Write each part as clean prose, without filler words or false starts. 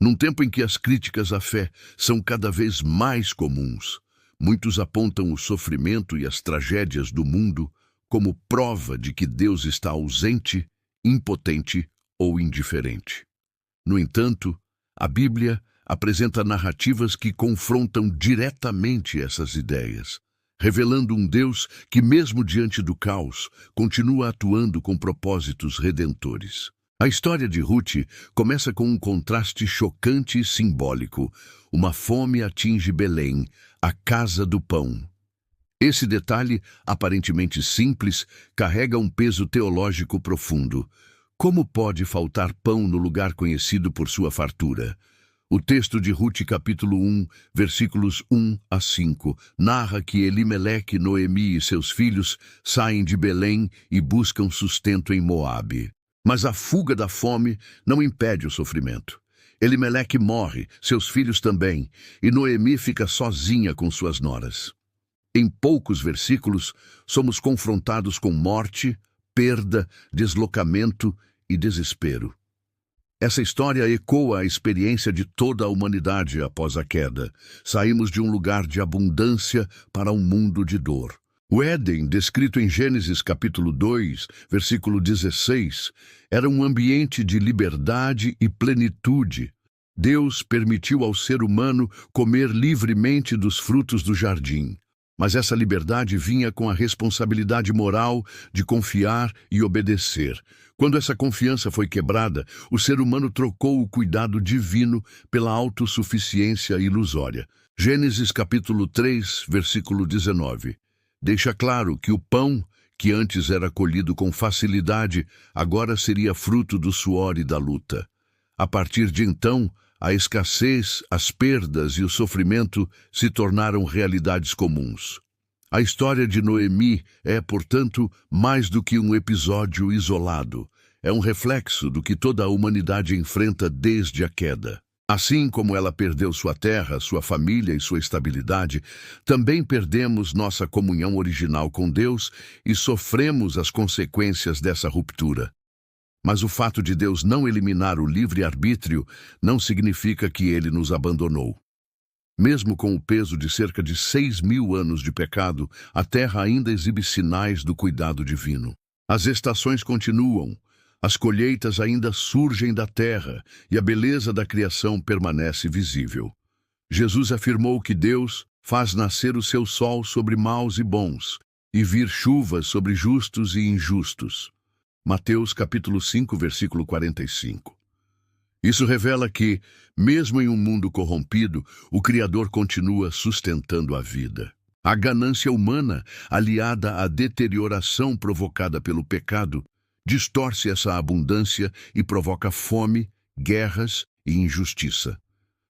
Num tempo em que as críticas à fé são cada vez mais comuns, muitos apontam o sofrimento e as tragédias do mundo como prova de que Deus está ausente, impotente ou indiferente. No entanto, a Bíblia apresenta narrativas que confrontam diretamente essas ideias, revelando um Deus que, mesmo diante do caos, continua atuando com propósitos redentores. A história de Ruth começa com um contraste chocante e simbólico. Uma fome atinge Belém, a casa do pão. Esse detalhe, aparentemente simples, carrega um peso teológico profundo. Como pode faltar pão no lugar conhecido por sua fartura? O texto de Ruth, capítulo 1, versículos 1 a 5, narra que Elimeleque, Noemi e seus filhos saem de Belém e buscam sustento em Moabe. Mas a fuga da fome não impede o sofrimento. Elimeleque morre, seus filhos também, e Noemi fica sozinha com suas noras. Em poucos versículos, somos confrontados com morte, perda, deslocamento e desespero. Essa história ecoa a experiência de toda a humanidade após a queda. Saímos de um lugar de abundância para um mundo de dor. O Éden, descrito em Gênesis capítulo 2, versículo 16, era um ambiente de liberdade e plenitude. Deus permitiu ao ser humano comer livremente dos frutos do jardim. Mas essa liberdade vinha com a responsabilidade moral de confiar e obedecer. Quando essa confiança foi quebrada, o ser humano trocou o cuidado divino pela autossuficiência ilusória. Gênesis capítulo 3, versículo 19. Deixa claro que o pão, que antes era colhido com facilidade, agora seria fruto do suor e da luta. A partir de então, a escassez, as perdas e o sofrimento se tornaram realidades comuns. A história de Noemi é, portanto, mais do que um episódio isolado. É um reflexo do que toda a humanidade enfrenta desde a queda. Assim como ela perdeu sua terra, sua família e sua estabilidade, também perdemos nossa comunhão original com Deus e sofremos as consequências dessa ruptura. Mas o fato de Deus não eliminar o livre-arbítrio não significa que ele nos abandonou. Mesmo com o peso de cerca de 6.000 anos de pecado, a terra ainda exibe sinais do cuidado divino. As estações continuam, as colheitas ainda surgem da terra e a beleza da criação permanece visível. Jesus afirmou que Deus faz nascer o seu sol sobre maus e bons e vir chuvas sobre justos e injustos. Mateus capítulo 5, versículo 45. Isso revela que, mesmo em um mundo corrompido, o Criador continua sustentando a vida. A ganância humana, aliada à deterioração provocada pelo pecado, distorce essa abundância e provoca fome, guerras e injustiça.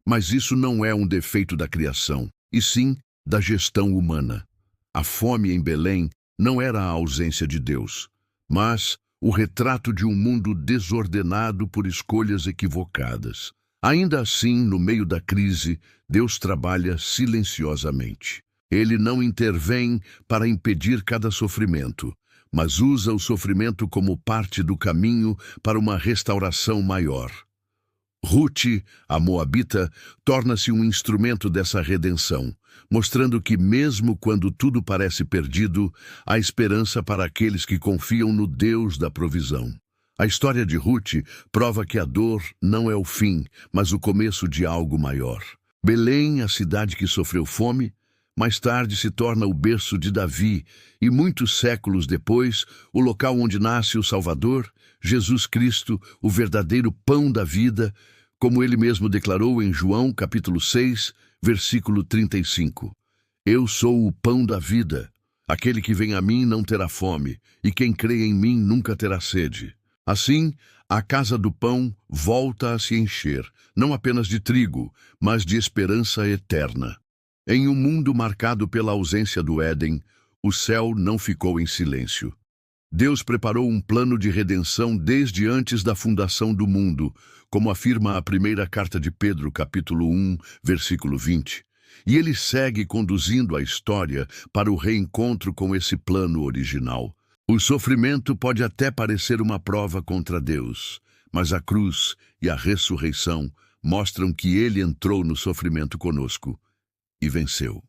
Mas isso não é um defeito da criação, e sim da gestão humana. A fome em Belém não era a ausência de Deus, mas o retrato de um mundo desordenado por escolhas equivocadas. Ainda assim, no meio da crise, Deus trabalha silenciosamente. Ele não intervém para impedir cada sofrimento, mas usa o sofrimento como parte do caminho para uma restauração maior. Ruth, a Moabita, torna-se um instrumento dessa redenção, mostrando que mesmo quando tudo parece perdido, há esperança para aqueles que confiam no Deus da provisão. A história de Ruth prova que a dor não é o fim, mas o começo de algo maior. Belém, a cidade que sofreu fome, mais tarde se torna o berço de Davi e muitos séculos depois, o local onde nasce o Salvador, Jesus Cristo, o verdadeiro pão da vida, como ele mesmo declarou em João capítulo 6, versículo 35. Eu sou o pão da vida. Aquele que vem a mim não terá fome, e quem crê em mim nunca terá sede. Assim, a casa do pão volta a se encher, não apenas de trigo, mas de esperança eterna. Em um mundo marcado pela ausência do Éden, o céu não ficou em silêncio. Deus preparou um plano de redenção desde antes da fundação do mundo, como afirma a primeira carta de Pedro, capítulo 1, versículo 20. E ele segue conduzindo a história para o reencontro com esse plano original. O sofrimento pode até parecer uma prova contra Deus, mas a cruz e a ressurreição mostram que ele entrou no sofrimento conosco e venceu.